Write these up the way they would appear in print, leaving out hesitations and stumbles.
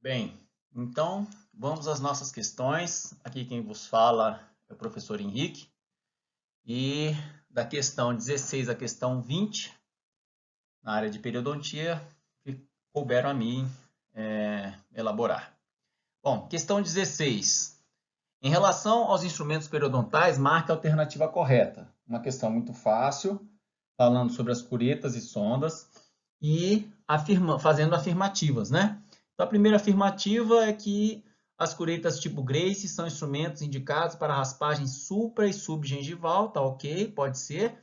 Bem, então vamos às nossas questões. Aqui quem vos fala é o professor Henrique. E da questão 16 à questão 20, na área de periodontia, que couberam a mim elaborar. Bom, questão 16. Em relação aos instrumentos periodontais, marque a alternativa correta. Uma questão muito fácil, falando sobre as curetas e sondas e fazendo afirmativas, né? Então, a primeira afirmativa é que as curetas tipo Grace são instrumentos indicados para raspagem supra e subgengival, tá ok? Pode ser.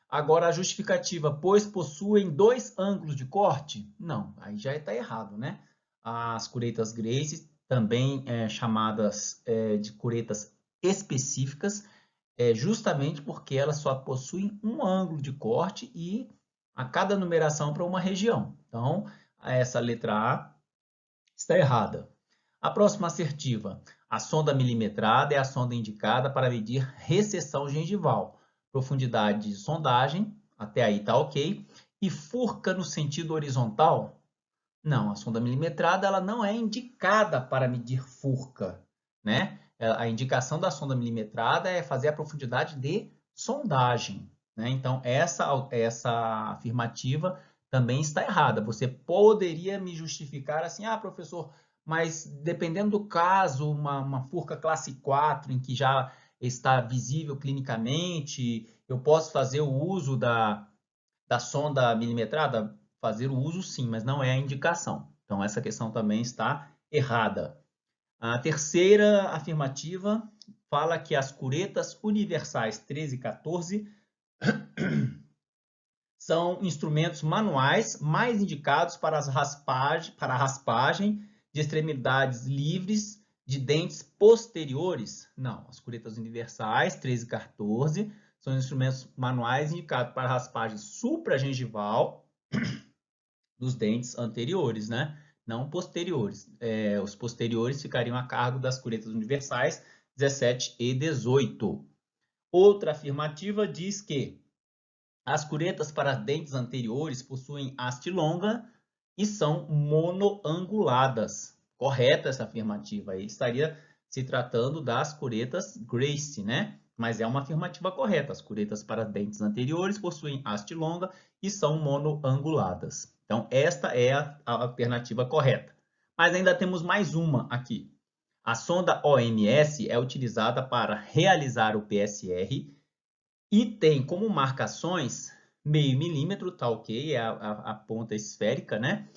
Agora, a justificativa, pois possuem dois ângulos de corte? Não, aí já está errado, né? As curetas Grace, também chamadas de curetas específicas, justamente porque elas só possuem um ângulo de corte e a cada numeração para uma região. Então, essa letra A está errada. A próxima assertiva. A sonda milimetrada é a sonda indicada para medir recessão gengival. Profundidade de sondagem, até aí está ok. E furca no sentido horizontal? Não, a sonda milimetrada ela não é indicada para medir furca, né? A indicação da sonda milimetrada é fazer a profundidade de sondagem, né? Então, essa afirmativa também está errada. Você poderia me justificar assim, professor, mas dependendo do caso, uma furca classe 4, em que já está visível clinicamente, eu posso fazer o uso da sonda milimetrada? Fazer o uso sim, mas não é a indicação. Então, essa questão também está errada. A terceira afirmativa fala que as curetas universais 13 e 14 são instrumentos manuais mais indicados para a raspagem de extremidades livres de dentes posteriores. Não, as curetas universais 13 e 14 são instrumentos manuais indicados para raspagem supragengival dos dentes anteriores, né? Não posteriores. Os posteriores ficariam a cargo das curetas universais 17 e 18. Outra afirmativa diz que as curetas para dentes anteriores possuem haste longa e são monoanguladas. Correta essa afirmativa. Aí estaria se tratando das curetas Grace, né? Mas é uma afirmativa correta. As curetas para dentes anteriores possuem haste longa e são monoanguladas. Então, esta é a alternativa correta. Mas ainda temos mais uma aqui. A sonda OMS é utilizada para realizar o PSR e tem como marcações meio milímetro, tá ok? É a ponta esférica, né?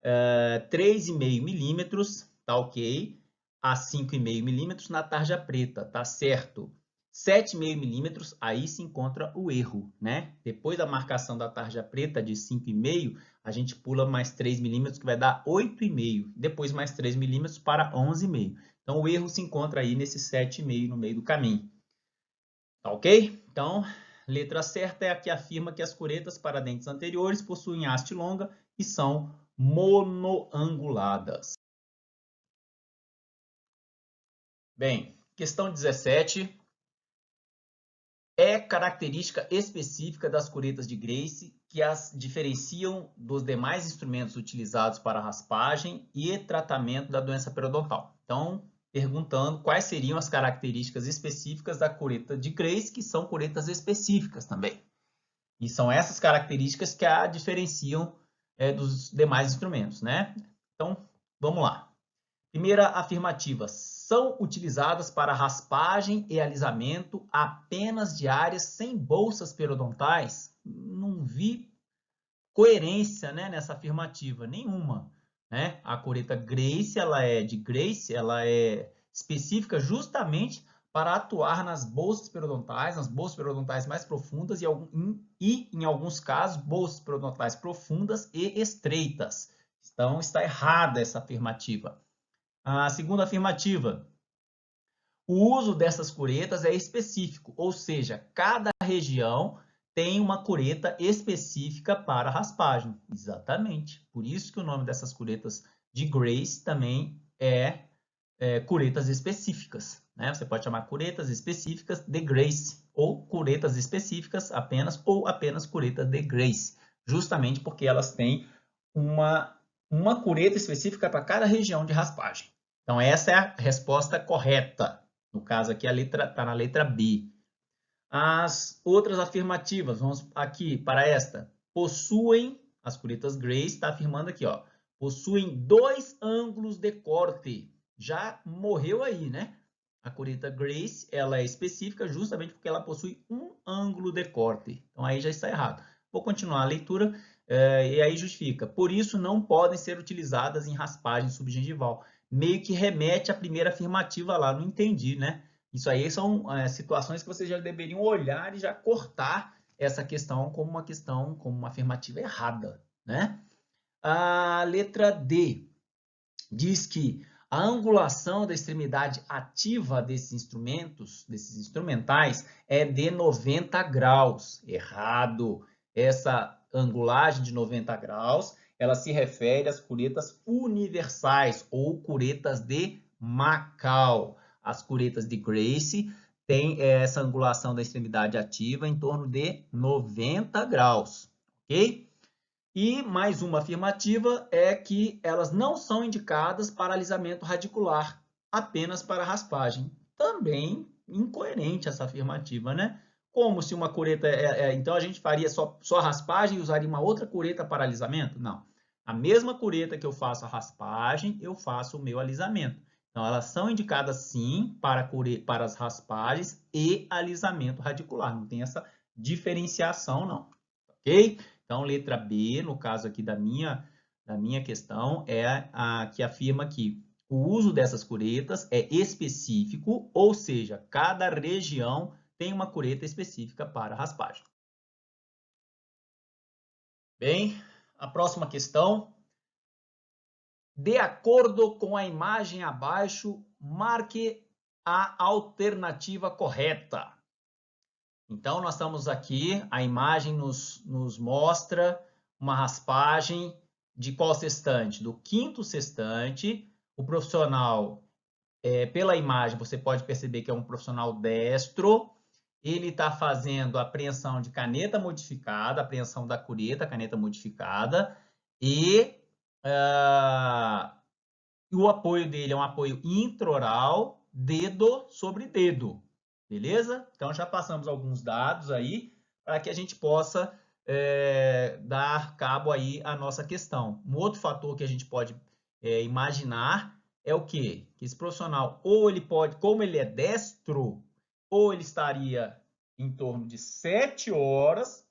3,5 milímetros, tá ok? A 5,5 milímetros na tarja preta, tá certo? 7,5 milímetros, aí se encontra o erro, né? Depois da marcação da tarja preta de 5,5, a gente pula mais 3 milímetros, que vai dar 8,5. Depois mais 3 milímetros para 11,5. Então, o erro se encontra aí nesse 7,5 no meio do caminho. Tá ok? Então, letra certa é a que afirma que as curetas para dentes anteriores possuem haste longa e são monoanguladas. Bem, questão 17. É característica específica das curetas de Grace que as diferenciam dos demais instrumentos utilizados para raspagem e tratamento da doença periodontal. Então, perguntando quais seriam as características específicas da cureta de Grace, que são curetas específicas também. E são essas características que a diferenciam dos demais instrumentos, né? Então, vamos lá. Primeira afirmativa, são utilizadas para raspagem e alisamento apenas de áreas sem bolsas periodontais? Não vi coerência, né, nessa afirmativa, nenhuma. Né? A cureta Grace, ela é específica justamente para atuar nas bolsas periodontais mais profundas e em alguns casos, bolsas periodontais profundas e estreitas. Então, está errada essa afirmativa. A segunda afirmativa, o uso dessas curetas é específico, ou seja, cada região tem uma cureta específica para raspagem. Exatamente. Por isso que o nome dessas curetas de Grace também é curetas específicas. Né? Você pode chamar curetas específicas de Grace, ou curetas específicas apenas, ou apenas curetas de Grace, justamente porque elas têm uma uma cureta específica para cada região de raspagem. Então, essa é a resposta correta. No caso aqui, a letra está na letra B. As outras afirmativas, vamos aqui para esta. Possuem, as curetas Grace, está afirmando aqui, ó, possuem 2 ângulos de corte. Já morreu aí, né? A cureta Grace, ela é específica justamente porque ela possui um ângulo de corte. Então, aí já está errado. Vou continuar a leitura e aí justifica. Por isso, não podem ser utilizadas em raspagem subgengival. Meio que remete à primeira afirmativa lá, não entendi, né? Isso aí são situações que vocês já deveriam olhar e já cortar essa questão como uma afirmativa errada, né? A letra D diz que a angulação da extremidade ativa desses instrumentais, é de 90 graus. Errado. Essa angulagem de 90 graus, ela se refere às curetas universais ou curetas de Macau. As curetas de Grace têm essa angulação da extremidade ativa em torno de 90 graus, ok? E mais uma afirmativa é que elas não são indicadas para alisamento radicular, apenas para raspagem. Também incoerente essa afirmativa, né? Como se uma cureta... então, a gente faria só raspagem e usaria uma outra cureta para alisamento? Não. A mesma cureta que eu faço a raspagem, eu faço o meu alisamento. Então, elas são indicadas, sim, para as raspagens e alisamento radicular. Não tem essa diferenciação, não. Ok? Então, letra B, no caso aqui da minha questão, é a que afirma que o uso dessas curetas é específico, ou seja, cada região tem uma cureta específica para raspagem. Bem, a próxima questão. De acordo com a imagem abaixo, marque a alternativa correta. Então, nós estamos aqui, a imagem nos mostra uma raspagem de qual sextante? Do quinto sextante. O profissional, pela imagem, você pode perceber que é um profissional destro. Ele está fazendo a apreensão de caneta modificada, apreensão da cureta, caneta modificada. E o apoio dele é um apoio intraoral, dedo sobre dedo. Beleza? Então, já passamos alguns dados aí para que a gente possa dar cabo aí à nossa questão. Um outro fator que a gente pode imaginar é o quê? Que esse profissional, ou ele pode, como ele é destro, ou ele estaria em torno de 7 horas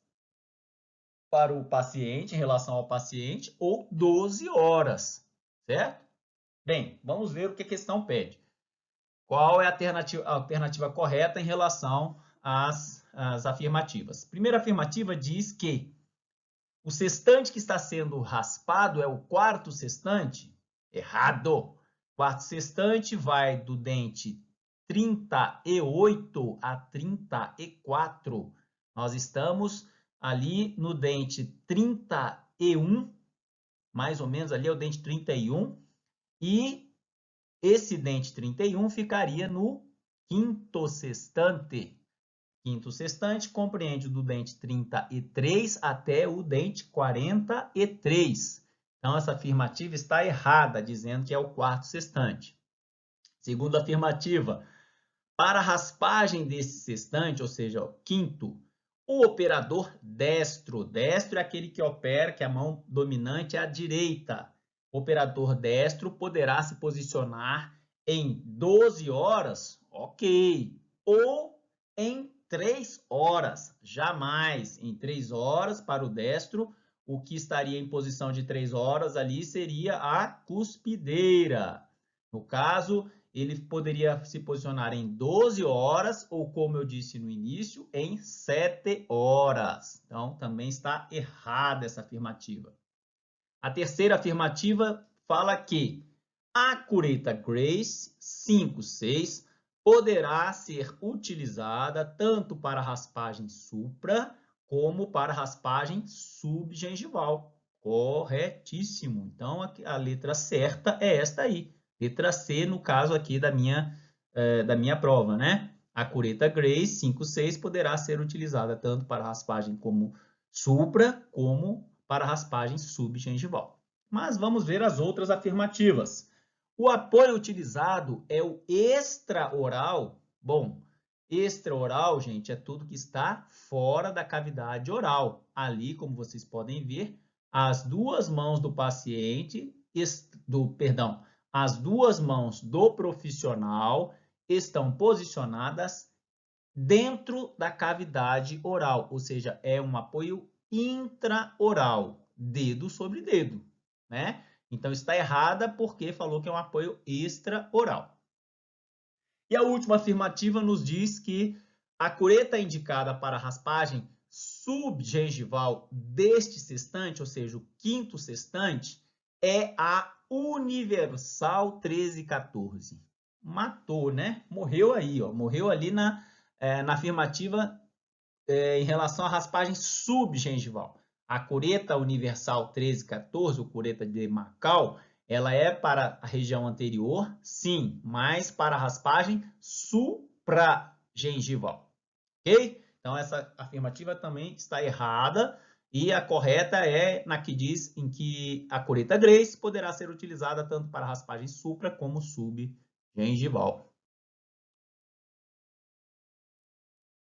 para o paciente, em relação ao paciente, ou 12 horas, certo? Bem, vamos ver o que a questão pede. Qual é a alternativa correta em relação às afirmativas? Primeira afirmativa diz que o sextante que está sendo raspado é o quarto sextante. Errado. O quarto sextante vai do dente 38 a 34. Nós estamos ali no dente 31, mais ou menos ali é o dente 31, e esse dente 31 ficaria no quinto sextante. Quinto sextante compreende do dente 33 até o dente 43. Então, essa afirmativa está errada, dizendo que é o quarto sextante. Segunda afirmativa, para a raspagem desse sextante, ou seja, o quinto, o operador destro. Destro é aquele que opera, que a mão dominante é a direita. O operador destro poderá se posicionar em 12 horas, ok, ou em 3 horas, jamais. Em 3 horas, para o destro, o que estaria em posição de 3 horas ali seria a cuspideira. No caso, ele poderia se posicionar em 12 horas ou, como eu disse no início, em 7 horas. Então, também está errada essa afirmativa. A terceira afirmativa fala que a cureta Grace 5-6 poderá ser utilizada tanto para raspagem supra como para raspagem subgengival. Corretíssimo. Então, a letra certa é esta aí. Letra C, no caso aqui da minha prova, né? A cureta Grace 5-6 poderá ser utilizada tanto para raspagem como supra, como para raspagem subgengival. mas vamos ver as outras afirmativas. O apoio utilizado é o extraoral. Bom, extraoral, gente, é tudo que está fora da cavidade oral. Ali, como vocês podem ver, as duas mãos do paciente, as duas mãos do profissional estão posicionadas dentro da cavidade oral, ou seja, é um apoio intraoral, dedo sobre dedo, né? Então está errada porque falou que é um apoio extraoral. E a última afirmativa nos diz que a cureta indicada para raspagem subgengival deste sextante, ou seja, o quinto sextante, é a Universal 1314. Matou, né? Morreu aí, ó. Morreu ali na afirmativa em relação à raspagem subgengival. A cureta universal 1314, ou cureta de Macau, ela é para a região anterior, sim, mas para a raspagem supragengival. Ok? Então, essa afirmativa também está errada e a correta é na que diz em que a cureta Grace poderá ser utilizada tanto para raspagem supra como subgengival.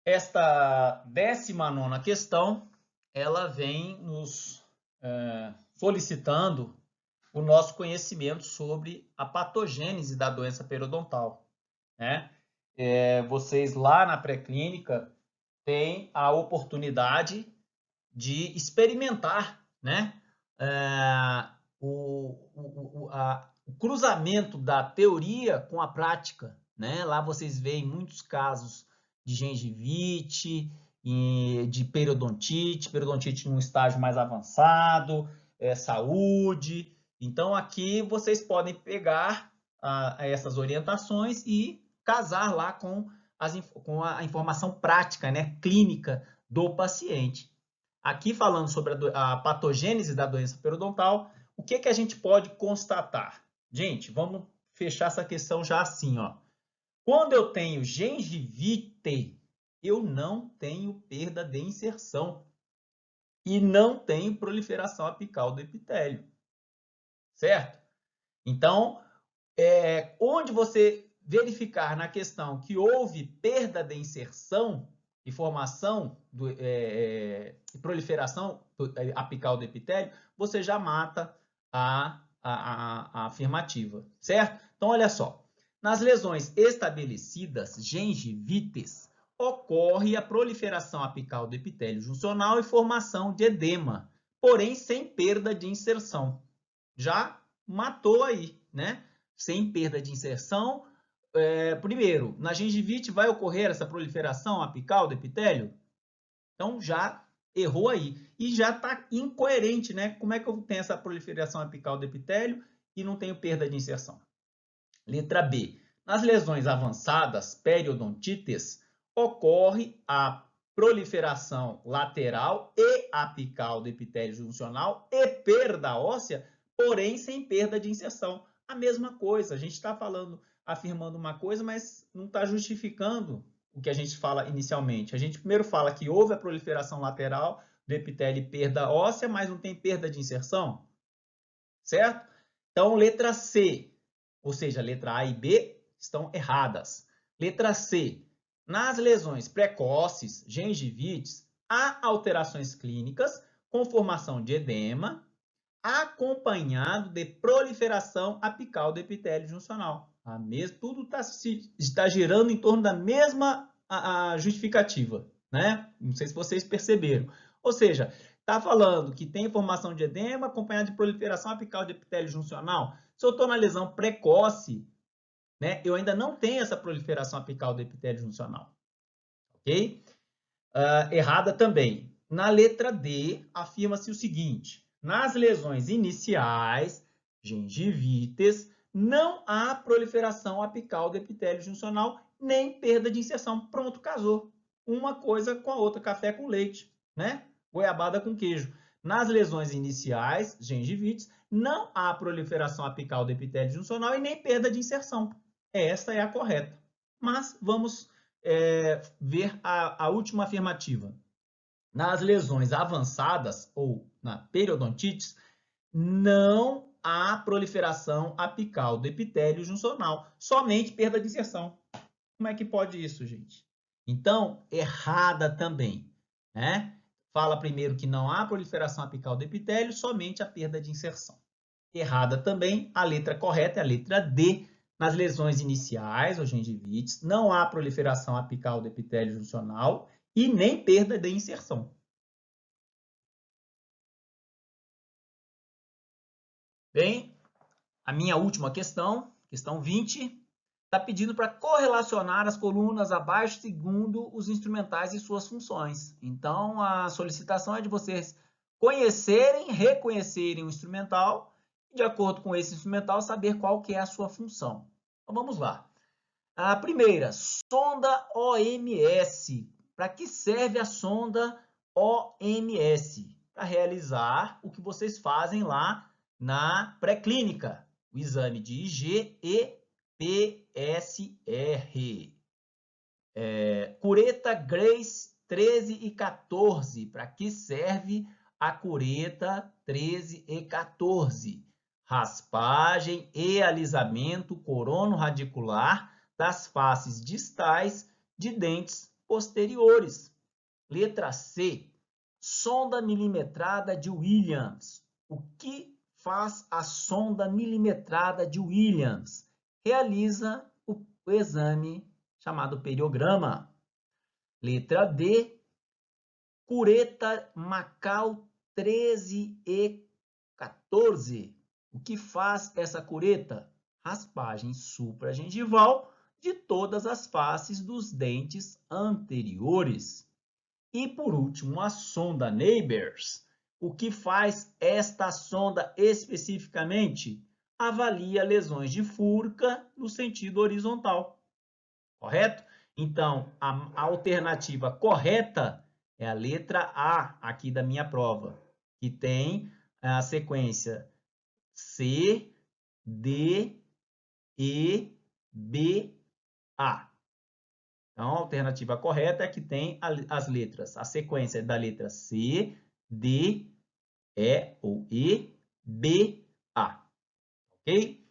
Esta 19ª questão, ela vem nos solicitando o nosso conhecimento sobre a patogênese da doença periodontal, né? Vocês lá na pré-clínica têm a oportunidade de experimentar, né? O cruzamento da teoria com a prática, né? Lá vocês veem muitos casos de gengivite, de periodontite num estágio mais avançado, saúde. Então, aqui vocês podem pegar essas orientações e casar lá com a informação prática, né, clínica do paciente. Aqui falando sobre a patogênese da doença periodontal, o que a gente pode constatar? Gente, vamos fechar essa questão já assim, ó. Quando eu tenho gengivite, eu não tenho perda de inserção e não tenho proliferação apical do epitélio, certo? Então, onde você verificar na questão que houve perda de inserção e formação e proliferação apical do epitélio, você já mata a afirmativa, certo? Então, olha só. Nas lesões estabelecidas, gengivites, ocorre a proliferação apical do epitélio juncional e formação de edema, porém sem perda de inserção. Já matou aí, né? Sem perda de inserção. Primeiro, na gengivite vai ocorrer essa proliferação apical do epitélio? Então, já errou aí. E já está incoerente, né? Como é que eu tenho essa proliferação apical do epitélio e não tenho perda de inserção? Letra B. Nas lesões avançadas, periodontites, ocorre a proliferação lateral e apical do epitélio juncional e perda óssea, porém sem perda de inserção. A mesma coisa, a gente está afirmando uma coisa, mas não está justificando o que a gente fala inicialmente. A gente primeiro fala que houve a proliferação lateral do epitélio e perda óssea, mas não tem perda de inserção, certo? Então, letra C, ou seja, letra A e B estão erradas. Letra C, nas lesões precoces, gengivites, há alterações clínicas com formação de edema, acompanhado de proliferação apical do epitélio juncional. Tudo está girando em torno da mesma justificativa, né? Não sei se vocês perceberam. Ou seja, está falando que tem formação de edema acompanhada de proliferação apical do epitélio juncional. Se eu estou na lesão precoce, né, eu ainda não tenho essa proliferação apical do epitélio juncional. Ok? Errada também. Na letra D, afirma-se o seguinte: nas lesões iniciais, gengivites, não há proliferação apical do epitélio juncional, nem perda de inserção. Pronto, casou. Uma coisa com a outra, café com leite, né? Goiabada com queijo. Nas lesões iniciais, gengivites, não há proliferação apical do epitélio juncional e nem perda de inserção. Esta é a correta. Mas vamos ver a última afirmativa. Nas lesões avançadas ou na periodontites, não há proliferação apical do epitélio juncional, somente perda de inserção. Como é que pode isso, gente? Então, errada também, né? Fala primeiro que não há proliferação apical do epitélio, somente a perda de inserção. Errada também, a letra correta é a letra D. Nas lesões iniciais ou gengivites, não há proliferação apical do epitélio juncional e nem perda de inserção. Bem, a minha última questão, questão 20, está pedindo para correlacionar as colunas abaixo segundo os instrumentais e suas funções. Então, a solicitação é de vocês conhecerem, reconhecerem o instrumental e, de acordo com esse instrumental, saber qual que é a sua função. Então, vamos lá. A primeira, sonda OMS. Para que serve a sonda OMS? Para realizar o que vocês fazem lá na pré-clínica, o exame de IG e PSR. Cureta Grace 13 e 14. Para que serve a cureta 13 e 14? Raspagem e alisamento corono-radicular das faces distais de dentes posteriores. Letra C. Sonda milimetrada de Williams. O que faz a sonda milimetrada de Williams? Realiza o exame chamado periograma. Letra D. Cureta Macau 13 e 14. O que faz essa cureta? Raspagem supragengival de todas as faces dos dentes anteriores. E por último, a sonda Neighbors. O que faz esta sonda especificamente? Avalia lesões de furca no sentido horizontal. Correto? Então, a alternativa correta é a letra A aqui da minha prova, que tem a sequência C, D, E, B, A. Então, a alternativa correta é que tem as letras, a sequência da letra C, D, E ou E, B, A. Ok?